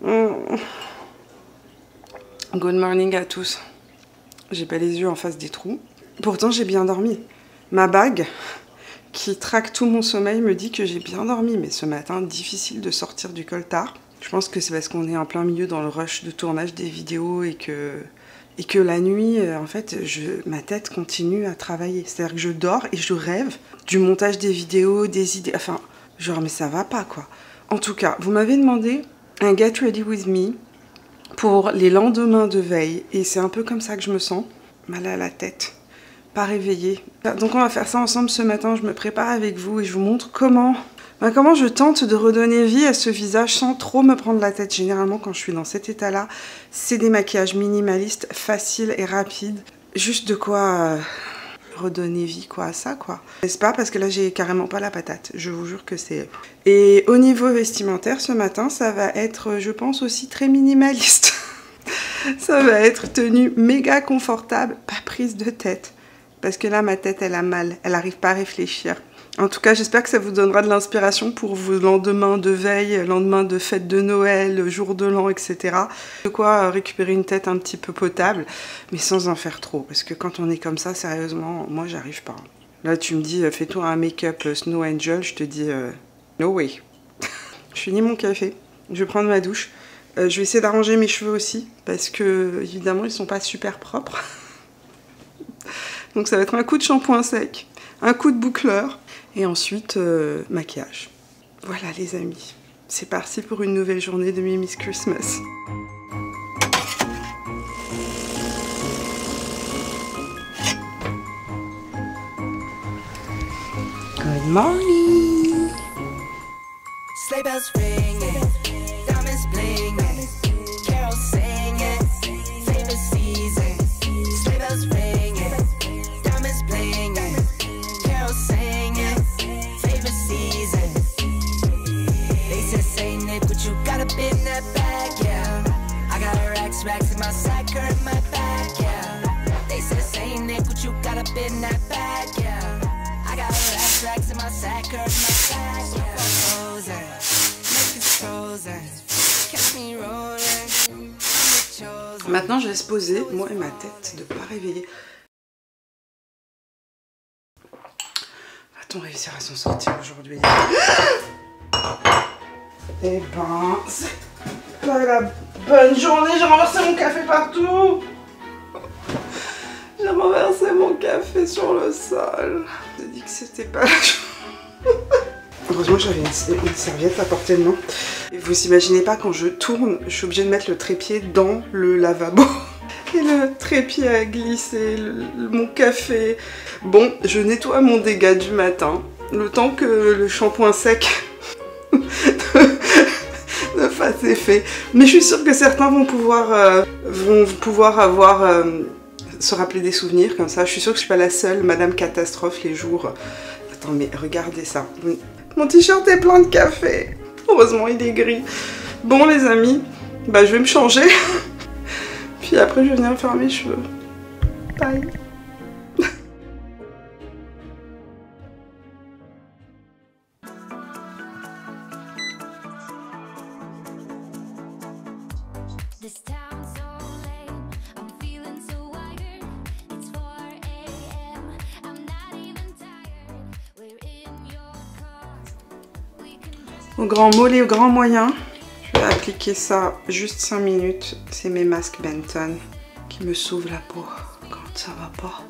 Good morning à tous. J'ai pas les yeux en face des trous. Pourtant j'ai bien dormi. Ma bague qui traque tout mon sommeil me dit que j'ai bien dormi. Mais ce matin, difficile de sortir du coltard. Je pense que c'est parce qu'on est en plein milieu dans le rush de tournage des vidéos et que la nuit, en fait, ma tête continue à travailler. C'est-à-dire que je dors et je rêve du montage des vidéos, des idées. Enfin, genre, mais ça va pas, quoi. En tout cas, vous m'avez demandé un Get Ready With Me pour les lendemains de veille. Et c'est un peu comme ça que je me sens. Mal à la tête, pas réveillée. Donc on va faire ça ensemble ce matin. Je me prépare avec vous et je vous montre comment je tente de redonner vie à ce visage sans trop me prendre la tête. Généralement, quand je suis dans cet état-là, c'est des maquillages minimalistes, faciles et rapides. Juste de quoi redonner vie à ça, quoi. N'est-ce pas? Parce que là, j'ai carrément pas la patate. Je vous jure que c'est... Et au niveau vestimentaire, ce matin, ça va être, je pense, aussi très minimaliste. Ça va être tenue méga confortable, pas prise de tête. Parce que là, ma tête, elle a mal. Elle n'arrive pas à réfléchir. En tout cas, j'espère que ça vous donnera de l'inspiration pour vos lendemains de veille, lendemain de fête de Noël, jour de l'an, etc. De quoi récupérer une tête un petit peu potable, mais sans en faire trop. Parce que quand on est comme ça, sérieusement, moi, j'arrive pas. Là, tu me dis, fais-toi un make-up Snow Angel, je te dis, no way. Je finis mon café, je vais prendre ma douche. Je vais essayer d'arranger mes cheveux aussi, parce que, évidemment, ils sont pas super propres. Donc ça va être un coup de shampoing sec, un coup de boucleur, et ensuite, maquillage. Voilà les amis, c'est parti pour une nouvelle journée de Mimi's Christmas. Good morning. Sleigh bells ringing, diamonds blinging, carols singing, favorite season. Sleigh bells ringing, diamonds blinging, carols singing, favorite season. They said Saint Nick, but you got a bit in that bag, yeah. I got racks in my sack or in my bag, yeah. They said Saint Nick, but you got a bit in that bag, yeah. I got racks in my sack or in my sack, yeah. Maintenant, je vais se poser, moi et ma tête, de ne pas réveiller. Va-t-on réussir à s'en sortir aujourd'hui? Eh ben, c'est pas la bonne journée, j'ai renversé mon café partout. J'ai renversé mon café sur le sol. J'ai dit que c'était pas la journée. Heureusement, j'avais une serviette à portée de main. Et vous imaginez pas, quand je tourne, je suis obligée de mettre le trépied dans le lavabo. Et le trépied a glissé, mon café. Bon, je nettoie mon dégât du matin. Le temps que le shampoing sec ne fasse effet. Mais je suis sûre que certains vont pouvoir se rappeler des souvenirs comme ça. Je suis sûre que je suis pas la seule, Madame Catastrophe, les jours... Attends, mais regardez ça. Mon t-shirt est plein de café. Heureusement, il est gris. Bon, les amis, bah, je vais me changer. Puis après, je vais venir faire mes cheveux. Bye. Au grand mollet, au grand moyen, je vais appliquer ça juste 5 minutes. C'est mes masques Benton qui me sauvent la peau quand ça va pas.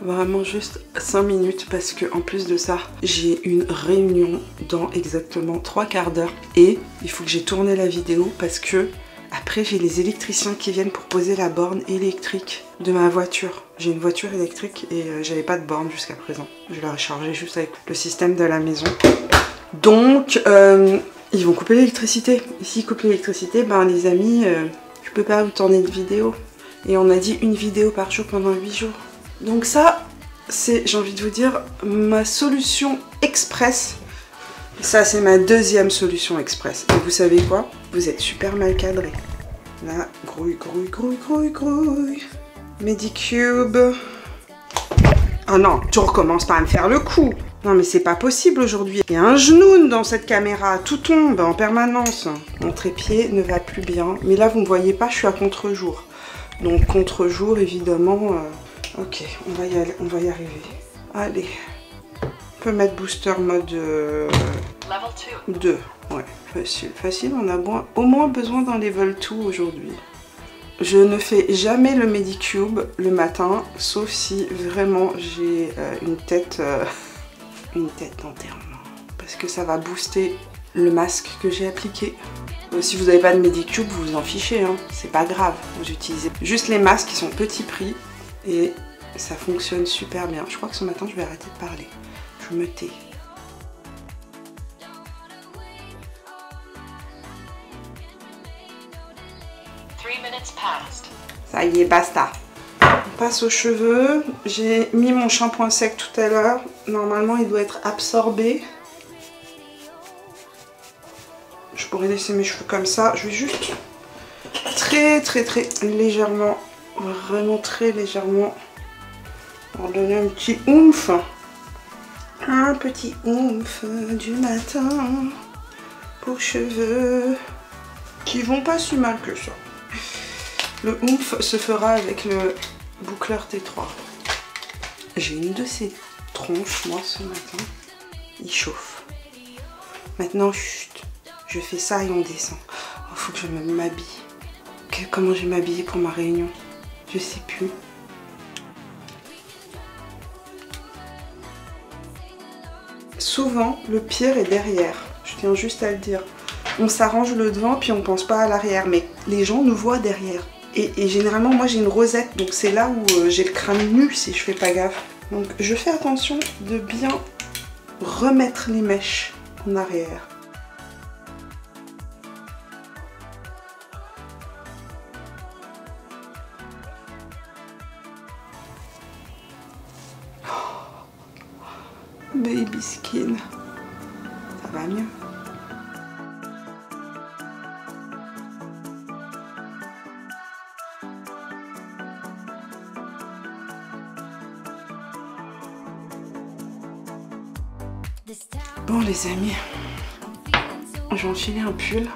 Vraiment juste 5 minutes parce que en plus de ça, j'ai une réunion dans exactement 3 quarts d'heure. Et il faut que j'ai tourné la vidéo parce que après j'ai les électriciens qui viennent pour poser la borne électrique de ma voiture. J'ai une voiture électrique et j'avais pas de borne jusqu'à présent. Je la recharger juste avec le système de la maison. Donc, ils vont couper l'électricité. Et s'ils coupent l'électricité, ben les amis, je peux pas vous tourner de vidéo. Et on a dit une vidéo par jour pendant 8 jours. Donc ça, c'est, j'ai envie de vous dire, ma solution express. Ça, c'est ma deuxième solution express. Et vous savez quoi? Vous êtes super mal cadré. Là, grouille, grouille, grouille, grouille, grouille. Medicube. Oh non, tu recommences pas à me faire le coup. Non mais c'est pas possible aujourd'hui. Il y a un genou dans cette caméra, tout tombe en permanence. Mon trépied ne va plus bien. Mais là vous me voyez pas, je suis à contre-jour. Donc contre-jour évidemment. Ok, on va y arriver. Allez. On peut mettre booster mode 2. Ouais, facile. Facile, on a au moins besoin d'un level 2 aujourd'hui. Je ne fais jamais le Medicube le matin, sauf si vraiment j'ai une tête d'enterrement. Parce que ça va booster le masque que j'ai appliqué. Si vous n'avez pas de Medicube, vous vous en fichez, hein. C'est pas grave. Vous utilisez juste les masques qui sont petit prix et ça fonctionne super bien. Je crois que ce matin, je vais arrêter de parler. Je me tais. Ça y est, basta. On passe aux cheveux. J'ai mis mon shampoing sec tout à l'heure. Normalement, il doit être absorbé. Je pourrais laisser mes cheveux comme ça. Je vais juste très légèrement, vraiment très légèrement, leur donner un petit oomph. Un petit oomph du matin pour cheveux qui vont pas si mal que ça. Le oomph se fera avec le boucleur T3. J'ai une de ces tronches, moi, ce matin. Il chauffe. Maintenant, chut, je fais ça et on descend. Il faut que je m'habille. Comment je vais m'habiller pour ma réunion? Je sais plus. Souvent, le pire est derrière. Je tiens juste à le dire. On s'arrange le devant, puis on pense pas à l'arrière. Mais les gens nous voient derrière. Et généralement, moi, j'ai une rosette. Donc, c'est là où j'ai le crâne nu si je fais pas gaffe. Donc, je fais attention de bien remettre les mèches en arrière. Baby skin. Ça va mieux. Bon les amis, je vais enfiler un pull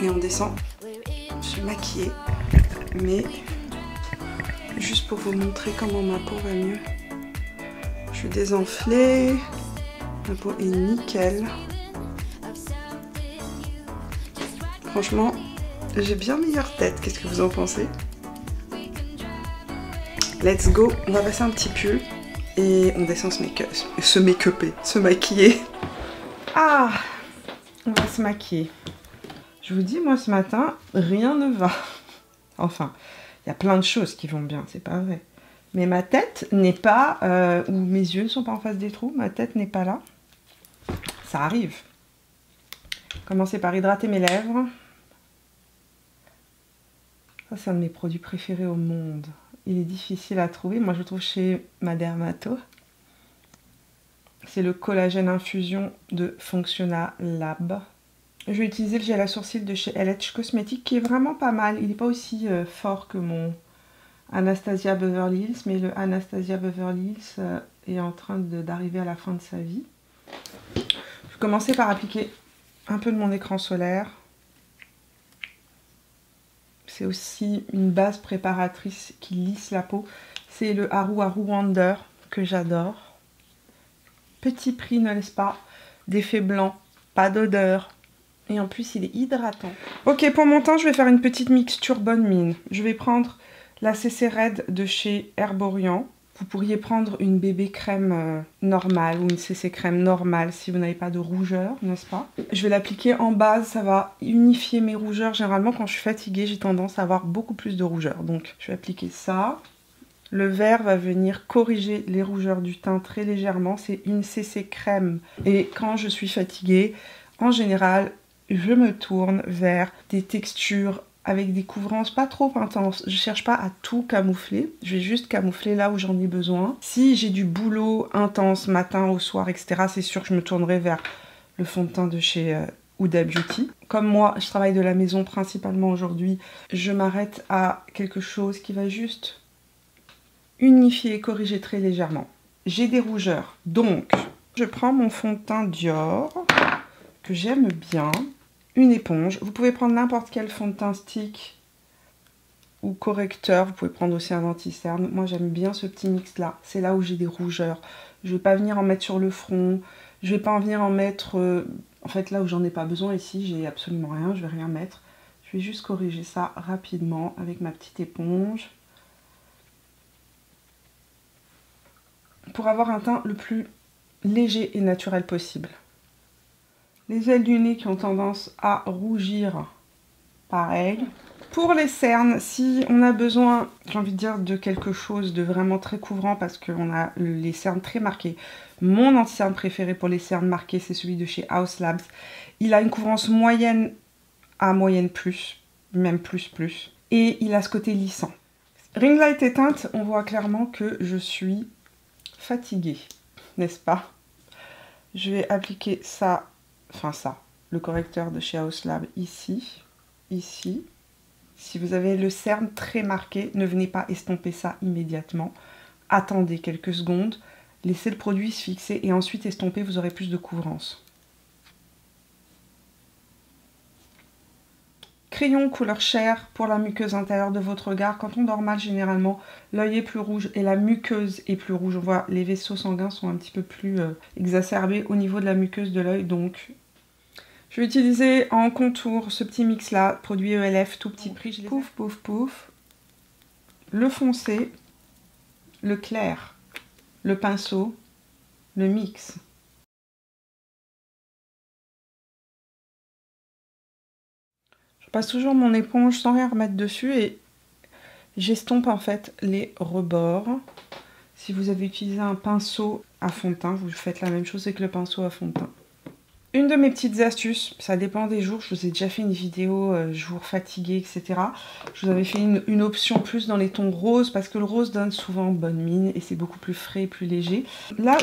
et on descend se maquiller, mais juste pour vous montrer comment ma peau va mieux. Je suis désenflée, ma peau est nickel. Franchement, j'ai bien meilleure tête, qu'est-ce que vous en pensez? Let's go, on va passer un petit pull. Et on descend se make-upper, se maquiller. Ah, on va se maquiller. Je vous dis, moi ce matin, rien ne va. Enfin, il y a plein de choses qui vont bien, c'est pas vrai. Mais ma tête n'est pas, ou mes yeux ne sont pas en face des trous, ma tête n'est pas là. Ça arrive. Commencer par hydrater mes lèvres. Ça, c'est un de mes produits préférés au monde. Il est difficile à trouver. Moi, je le trouve chez ma dermato. C'est le collagène infusion de Functiona Lab. Je vais utiliser le gel à sourcils de chez LH Cosmetics qui est vraiment pas mal. Il n'est pas aussi fort que mon Anastasia Beverly Hills, mais le Anastasia Beverly Hills est en train d'arriver à la fin de sa vie. Je vais commencer par appliquer un peu de mon écran solaire. C'est aussi une base préparatrice qui lisse la peau. C'est le Haru Haru Wonder que j'adore. Petit prix, ne laisse pas d'effet blanc, pas d'odeur. Et en plus, il est hydratant. Ok, pour mon teint, je vais faire une petite mixture bonne mine. Je vais prendre la CC Red de chez Herborian. Vous pourriez prendre une bébé crème normale ou une CC crème normale si vous n'avez pas de rougeur, n'est-ce pas? Je vais l'appliquer en base, ça va unifier mes rougeurs. Généralement, quand je suis fatiguée, j'ai tendance à avoir beaucoup plus de rougeurs. Donc, je vais appliquer ça. Le vert va venir corriger les rougeurs du teint très légèrement. C'est une CC crème. Et quand je suis fatiguée, en général, je me tourne vers des textures avec des couvrances pas trop intenses. Je cherche pas à tout camoufler, je vais juste camoufler là où j'en ai besoin. Si j'ai du boulot intense matin au soir, etc., c'est sûr que je me tournerai vers le fond de teint de chez Huda Beauty. Comme moi, je travaille de la maison principalement aujourd'hui, je m'arrête à quelque chose qui va juste unifier et corriger très légèrement. j'ai des rougeurs. Donc, je prends mon fond de teint Dior, que j'aime bien, une éponge. Vous pouvez prendre n'importe quel fond de teint stick ou correcteur. Vous pouvez prendre aussi un anti-cerne. Moi, j'aime bien ce petit mix-là. C'est là où j'ai des rougeurs. Je ne vais pas venir en mettre sur le front. Je ne vais pas en venir en mettre... En fait, là où j'en ai pas besoin, ici, j'ai absolument rien. Je ne vais rien mettre. Je vais juste corriger ça rapidement avec ma petite éponge. Pour avoir un teint le plus léger et naturel possible. Les ailes du nez qui ont tendance à rougir, pareil. Pour les cernes, si on a besoin, j'ai envie de dire, de quelque chose de vraiment très couvrant parce qu'on a les cernes très marquées. Mon anti-cerne préféré pour les cernes marquées, c'est celui de chez Haus Labs. Il a une couvrance moyenne à moyenne plus, même plus. Et il a ce côté lissant. Ring light et teinte, on voit clairement que je suis fatiguée, n'est-ce pas? Je vais appliquer ça, le correcteur de chez Haus Labs ici. Si vous avez le cerne très marqué, ne venez pas estomper ça immédiatement. Attendez quelques secondes, laissez le produit se fixer et ensuite estomper, vous aurez plus de couvrance. Crayon couleur chair pour la muqueuse intérieure de votre regard. Quand on dort mal, généralement, l'œil est plus rouge et la muqueuse est plus rouge. On voit les vaisseaux sanguins sont un petit peu plus exacerbés au niveau de la muqueuse de l'œil. Donc, je vais utiliser en contour ce petit mix-là, produit ELF, tout petit prix. Pouf, pouf, pouf. Le foncé, le clair, le pinceau, le mix. Je passe toujours mon éponge sans rien remettre dessus et j'estompe en fait les rebords. Si vous avez utilisé un pinceau à fond de teint, vous faites la même chose avec le pinceau à fond de teint. Une de mes petites astuces, ça dépend des jours, je vous ai déjà fait une vidéo jours fatigués, etc. Je vous avais fait une option plus dans les tons roses parce que le rose donne souvent bonne mine et c'est beaucoup plus frais, plus léger. Là,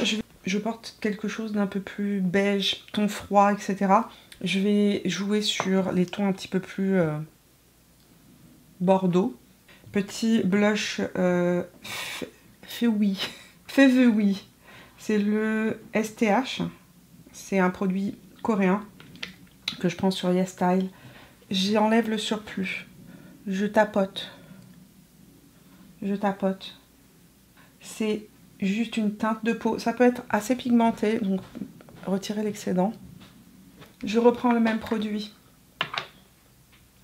je porte quelque chose d'un peu plus beige, ton froid, etc. Je vais jouer sur les tons un petit peu plus bordeaux. Petit blush Feveui. C'est le STH. C'est un produit coréen que je prends sur YesStyle. J'enlève le surplus. Je tapote. C'est juste une teinte de peau. Ça peut être assez pigmenté, donc retirez l'excédent. Je reprends le même produit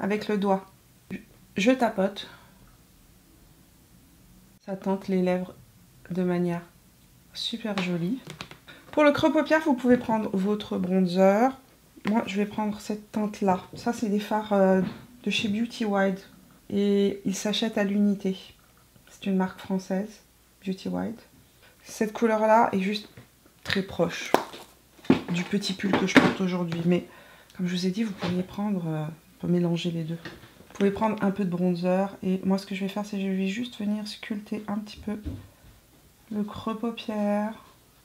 avec le doigt. Je tapote. Ça teinte les lèvres de manière super jolie. Pour le creux paupière, vous pouvez prendre votre bronzer. Moi, je vais prendre cette teinte-là. Ça, c'est des fards de chez Beauty Wild. Et ils s'achètent à l'unité. C'est une marque française, Beauty Wild. Cette couleur-là est juste très proche du petit pull que je porte aujourd'hui. Mais comme je vous ai dit, vous pourriez prendre... on peut mélanger les deux. Vous pouvez prendre un peu de bronzer. Et moi, ce que je vais faire, c'est que je vais juste venir sculpter un petit peu le creux paupière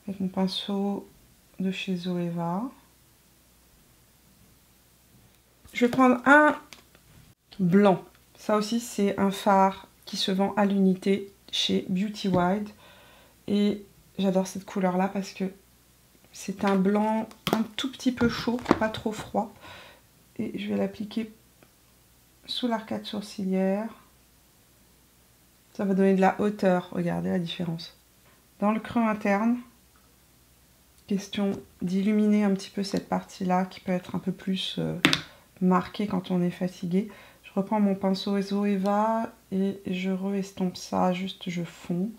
avec mon pinceau de chez Zoeva. Je vais prendre un blanc. Ça aussi, c'est un fard qui se vend à l'unité chez Beauty Wild. Et j'adore cette couleur-là parce que c'est un blanc un tout petit peu chaud, pas trop froid. Et je vais l'appliquer sous l'arcade sourcilière. Ça va donner de la hauteur. Regardez la différence. Dans le creux interne, question d'illuminer un petit peu cette partie-là qui peut être un peu plus marquée quand on est fatigué. Je reprends mon pinceau Zoeva et je re-estompe ça, juste je fonds.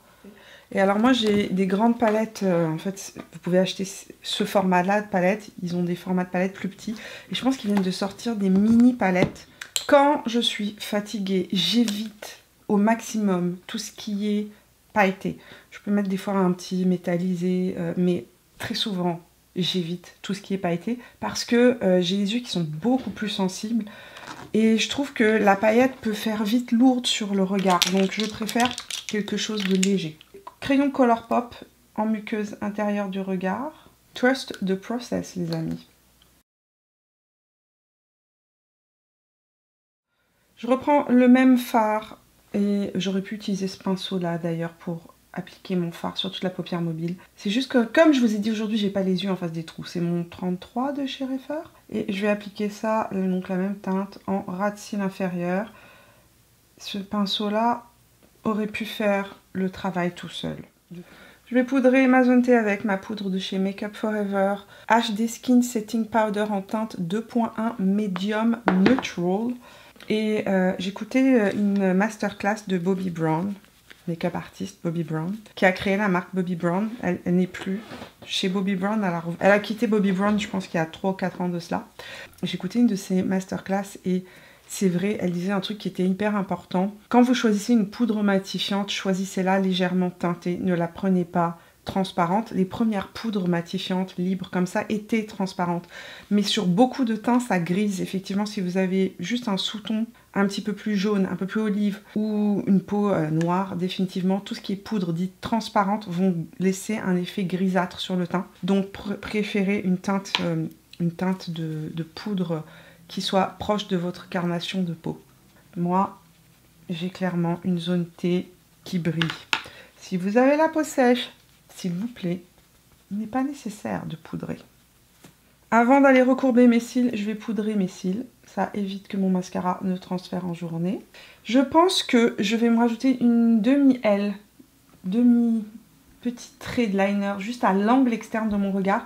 Et alors moi j'ai des grandes palettes, en fait vous pouvez acheter ce format-là de palette, ils ont des formats de palettes plus petits. Et je pense qu'ils viennent de sortir des mini palettes. Quand je suis fatiguée, j'évite au maximum tout ce qui est pailleté. Je peux mettre des fois un petit métallisé, mais très souvent j'évite tout ce qui est pailleté parce que j'ai les yeux qui sont beaucoup plus sensibles et je trouve que la paillette peut faire vite lourde sur le regard, donc je préfère quelque chose de léger. Crayon Colourpop en muqueuse intérieure du regard. Trust the process, les amis. Je reprends le même fard et j'aurais pu utiliser ce pinceau là d'ailleurs pour appliquer mon fard sur toute la paupière mobile. C'est juste que, comme je vous ai dit aujourd'hui, j'ai pas les yeux en face des trous. C'est mon 33 de chez Refer. Et je vais appliquer ça, donc la même teinte, en ras de cils inférieur. Ce pinceau-là aurait pu faire le travail tout seul. Je vais poudrer ma zone T avec ma poudre de chez Makeup Forever HD Skin Setting Powder en teinte 2.1 Medium Neutral. Et j'ai écouté une masterclass de Bobbi Brown, make-up artiste Bobbi Brown, qui a créé la marque Bobbi Brown. Elle n'est plus chez Bobbi Brown. Elle a quitté Bobbi Brown, je pense qu'il y a 3 ou 4 ans de cela. J'ai écouté une de ses masterclass et c'est vrai, elle disait un truc qui était hyper important. Quand vous choisissez une poudre matifiante, choisissez-la légèrement teintée. Ne la prenez pas transparente. Les premières poudres matifiantes libres comme ça étaient transparentes. Mais sur beaucoup de teints, ça grise. Effectivement, si vous avez juste un sous-ton un petit peu plus jaune, un peu plus olive ou une peau noire, définitivement, tout ce qui est poudre dite transparente vont laisser un effet grisâtre sur le teint. Donc, préférez une teinte de poudre qui soit proche de votre carnation de peau. Moi, j'ai clairement une zone T qui brille. Si vous avez la peau sèche, s'il vous plaît, il n'est pas nécessaire de poudrer. Avant d'aller recourber mes cils, je vais poudrer mes cils. Ça évite que mon mascara ne transfère en journée. Je pense que je vais me rajouter une demi-L, demi-petit trait de liner juste à l'angle externe de mon regard.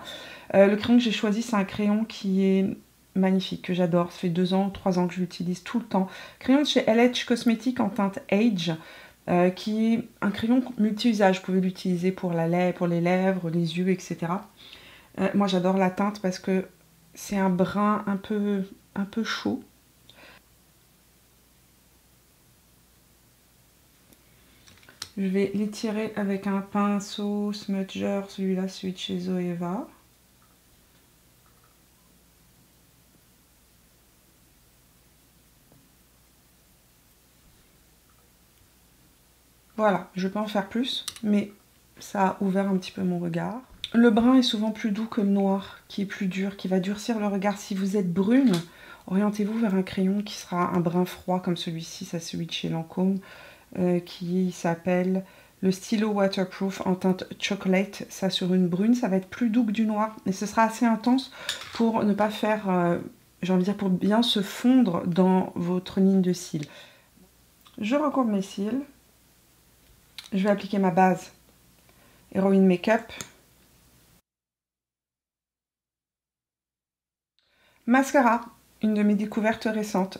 Le crayon que j'ai choisi, c'est un crayon qui est magnifique, que j'adore. Ça fait 2 ans, 3 ans que je l'utilise tout le temps. Crayon de chez LH Cosmetics en teinte Age, qui est un crayon multi-usage. Vous pouvez l'utiliser pour les lèvres, les yeux, etc. Moi, j'adore la teinte parce que c'est un brun un peu chaud. Je vais l'étirer avec un pinceau smudger, celui-là, celui de chez Zoeva. Voilà, je peux en faire plus, mais ça a ouvert un petit peu mon regard. Le brun est souvent plus doux que le noir, qui est plus dur, qui va durcir le regard. Si vous êtes brune, orientez-vous vers un crayon qui sera un brun froid comme celui-ci, ça c'est celui de chez Lancôme, qui s'appelle le stylo waterproof en teinte chocolate. Ça sur une brune, ça va être plus doux que du noir, et ce sera assez intense pour ne pas faire, j'ai envie de dire, pour bien se fondre dans votre ligne de cils. Je recourbe mes cils. Je vais appliquer ma base Heroine Makeup. Mascara, une de mes découvertes récentes,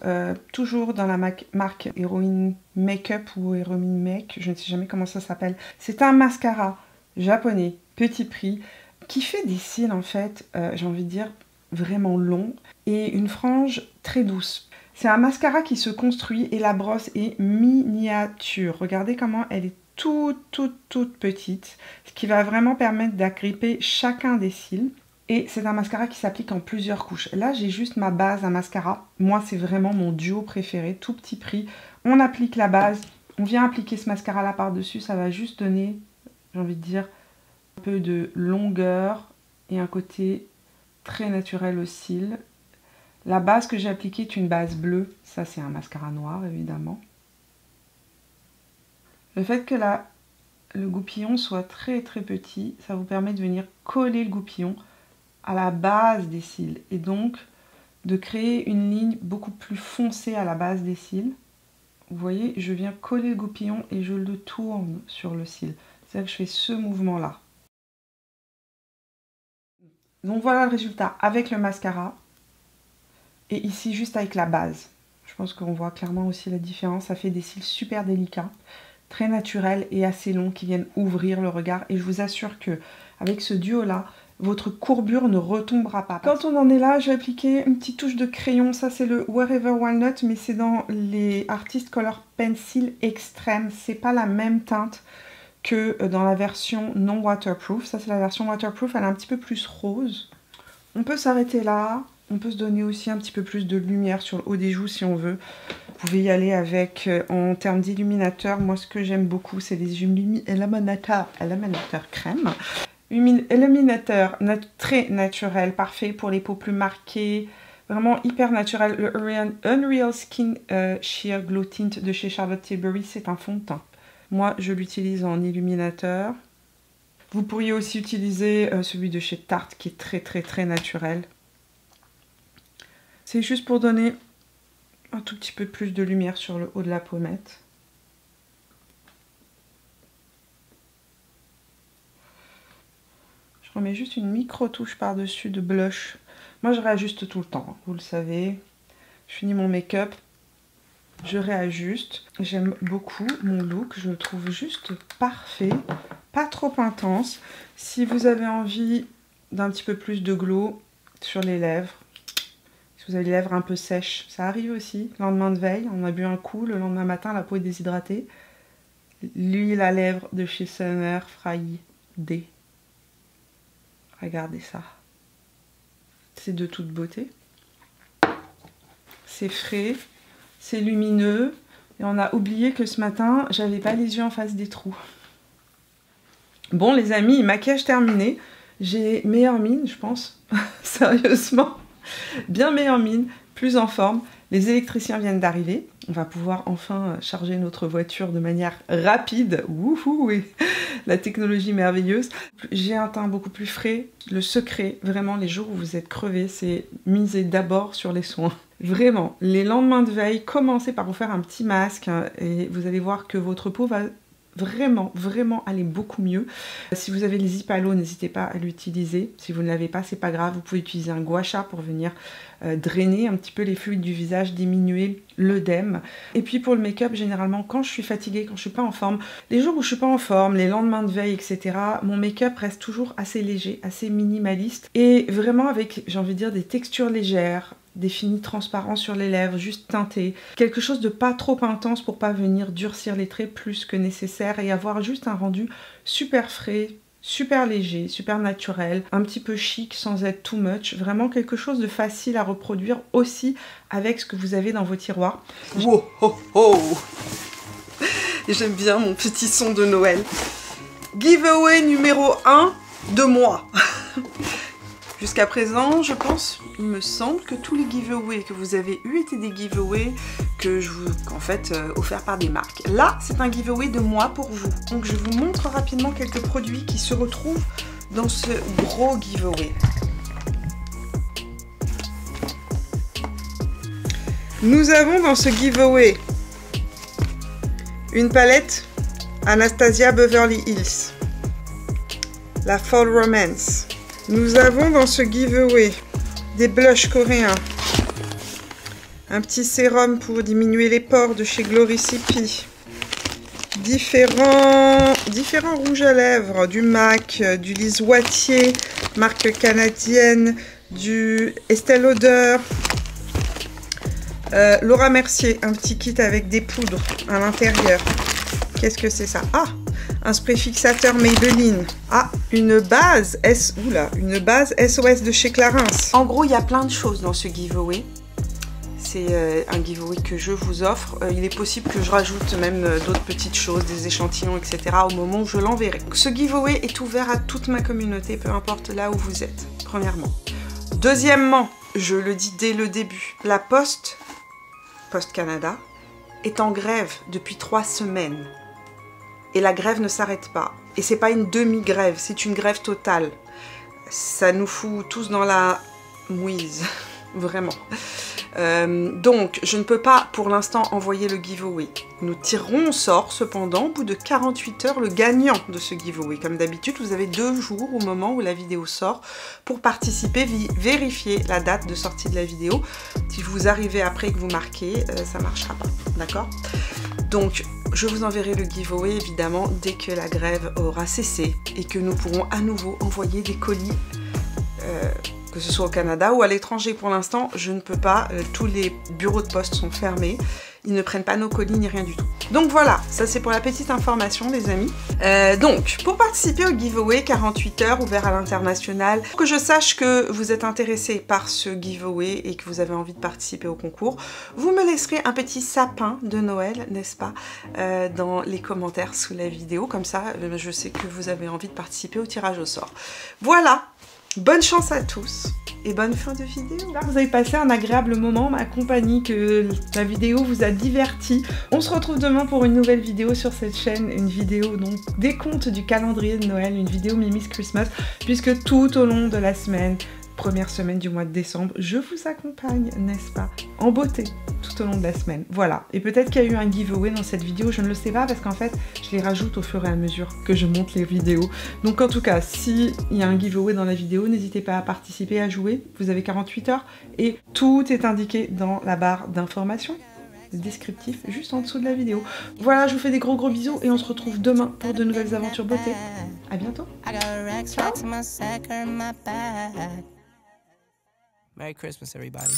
toujours dans la marque Heroine Makeup ou Heroine Make, je ne sais jamais comment ça s'appelle. C'est un mascara japonais, petit prix, qui fait des cils en fait, j'ai envie de dire, vraiment longs et une frange très douce. C'est un mascara qui se construit et la brosse est miniature. Regardez comment elle est toute petite, ce qui va vraiment permettre d'agripper chacun des cils. Et c'est un mascara qui s'applique en plusieurs couches. Là, j'ai juste ma base à mascara. Moi, c'est vraiment mon duo préféré, tout petit prix. On applique la base, on vient appliquer ce mascara-là par-dessus. Ça va juste donner, j'ai envie de dire, un peu de longueur et un côté très naturel aux cils. La base que j'ai appliquée est une base bleue. Ça, c'est un mascara noir, évidemment. Le fait que le goupillon soit très petit, ça vous permet de venir coller le goupillon à la base des cils et donc de créer une ligne beaucoup plus foncée à la base des cils. Vous voyez, je viens coller le goupillon et je le tourne sur le cil. C'est-à-dire que je fais ce mouvement-là. Donc voilà le résultat avec le mascara et ici juste avec la base. Je pense qu'on voit clairement aussi la différence. Ça fait des cils super délicats, très naturels et assez longs qui viennent ouvrir le regard. Et je vous assure que avec ce duo-là, votre courbure ne retombera pas. Quand on en est là, je vais appliquer une petite touche de crayon. Ça, c'est le Wherever Walnut, mais c'est dans les Artist Color Pencil Extreme. C'est pas la même teinte que dans la version non waterproof. Ça, c'est la version waterproof. Elle est un petit peu plus rose. On peut s'arrêter là. On peut se donner aussi un petit peu plus de lumière sur le haut des joues si on veut. Vous pouvez y aller avec, en termes d'illuminateur, moi, ce que j'aime beaucoup, c'est les illuminateur crème. Illuminateur très naturel, parfait pour les peaux plus marquées, vraiment hyper naturel. Le Unreal Skin Sheer Glow Tint de chez Charlotte Tilbury, c'est un fond de teint. Moi, je l'utilise en illuminateur. Vous pourriez aussi utiliser celui de chez Tarte qui est très naturel. C'est juste pour donner un tout petit peu plus de lumière sur le haut de la pommette. Je remets juste une micro-touche par-dessus de blush. Moi, je réajuste tout le temps, vous le savez. Je finis mon make-up, je réajuste. J'aime beaucoup mon look, je le trouve juste parfait. Pas trop intense. Si vous avez envie d'un petit peu plus de glow sur les lèvres, si vous avez les lèvres un peu sèches, ça arrive aussi. Lendemain de veille, on a bu un coup, le lendemain matin, la peau est déshydratée. L'huile à lèvres de chez Summer Friday. Regardez ça. C'est de toute beauté. C'est frais, c'est lumineux. Et on a oublié que ce matin, j'avais pas les yeux en face des trous. Bon les amis, maquillage terminé. J'ai meilleure mine, je pense. Sérieusement. Bien meilleure mine, plus en forme. Les électriciens viennent d'arriver. On va pouvoir enfin charger notre voiture de manière rapide. Wouhou, oui. La technologie merveilleuse. J'ai un teint beaucoup plus frais. Le secret, vraiment, les jours où vous êtes crevé, c'est miser d'abord sur les soins. Vraiment, les lendemains de veille, commencez par vous faire un petit masque et vous allez voir que votre peau va vraiment aller beaucoup mieux. Si vous avez les Ipalo, n'hésitez pas à l'utiliser. Si vous ne l'avez pas, c'est pas grave, vous pouvez utiliser un gua sha pour venir drainer un petit peu les fluides du visage, diminuer l'œdème. Et puis pour le make-up, généralement quand je suis fatiguée, quand je suis pas en forme, les jours où je suis pas en forme, les lendemains de veille, etc., mon make-up reste toujours assez léger, assez minimaliste et vraiment avec, j'ai envie de dire, des textures légères, des finis transparents sur les lèvres, juste teintés. Quelque chose de pas trop intense pour pas venir durcir les traits plus que nécessaire et avoir juste un rendu super frais, super léger, super naturel, un petit peu chic sans être too much. Vraiment quelque chose de facile à reproduire aussi avec ce que vous avez dans vos tiroirs. Wow, oh, oh. J'aime bien mon petit son de Noël. Giveaway numéro 1 de moi. Jusqu'à présent, je pense, il me semble que tous les giveaways que vous avez eus étaient des giveaways que je vous, en fait, offerts par des marques. Là, c'est un giveaway de moi pour vous. Donc, je vous montre rapidement quelques produits qui se retrouvent dans ce gros giveaway. Nous avons dans ce giveaway une palette Anastasia Beverly Hills, la Fall Romance. Nous avons dans ce giveaway des blushs coréens, un petit sérum pour diminuer les pores de chez Gloricipy, différents rouges à lèvres, du MAC, du Lise Wattier, marque canadienne, du Estée Lauder, Laura Mercier, un petit kit avec des poudres à l'intérieur. Qu'est-ce que c'est ça? Ah, un spray fixateur Maybelline. Ah, une base une base SOS de chez Clarins. En gros, il y a plein de choses dans ce giveaway. C'est un giveaway que je vous offre. Il est possible que je rajoute même d'autres petites choses, des échantillons, etc. au moment où je l'enverrai. Ce giveaway est ouvert à toute ma communauté, peu importe là où vous êtes, premièrement. Deuxièmement, je le dis dès le début, la Poste Canada est en grève depuis 3 semaines. Et la grève ne s'arrête pas. Et c'est pas une demi-grève, c'est une grève totale. Ça nous fout tous dans la mouise, vraiment. Donc, je ne peux pas pour l'instant envoyer le giveaway. Nous tirerons au sort cependant au bout de 48 heures le gagnant de ce giveaway. Comme d'habitude, vous avez 2 jours au moment où la vidéo sort pour participer, vérifier la date de sortie de la vidéo. Si vous arrivez après et que vous marquez, ça ne marchera pas, d'accord? Donc, je vous enverrai le giveaway évidemment dès que la grève aura cessé et que nous pourrons à nouveau envoyer des colis, que ce soit au Canada ou à l'étranger. Pour l'instant, je ne peux pas, tous les bureaux de poste sont fermés, ils ne prennent pas nos colis ni rien du tout. Donc voilà, ça c'est pour la petite information les amis. Donc, pour participer au giveaway 48 heures ouvert à l'international, pour que je sache que vous êtes intéressé par ce giveaway et que vous avez envie de participer au concours, vous me laisserez un petit sapin de Noël, n'est-ce pas, dans les commentaires sous la vidéo. Comme ça, je sais que vous avez envie de participer au tirage au sort. Voilà. Bonne chance à tous et bonne fin de vidéo. J'espère que vous avez passé un agréable moment, ma compagnie, que la vidéo vous a diverti. On se retrouve demain pour une nouvelle vidéo sur cette chaîne, une vidéo donc des contes du calendrier de Noël, une vidéo Mimi's Christmas, puisque tout au long de la semaine, première semaine du mois de décembre, je vous accompagne, n'est-ce pas, en beauté tout au long de la semaine. Voilà, et peut-être qu'il y a eu un giveaway dans cette vidéo, je ne le sais pas parce qu'en fait, je les rajoute au fur et à mesure que je monte les vidéos. Donc en tout cas, s'il y a un giveaway dans la vidéo, n'hésitez pas à participer, à jouer. Vous avez 48 heures et tout est indiqué dans la barre d'informations, descriptif, juste en dessous de la vidéo. Voilà, je vous fais des gros bisous et on se retrouve demain pour de nouvelles aventures beauté. À bientôt. Ciao. Merry Christmas, everybody.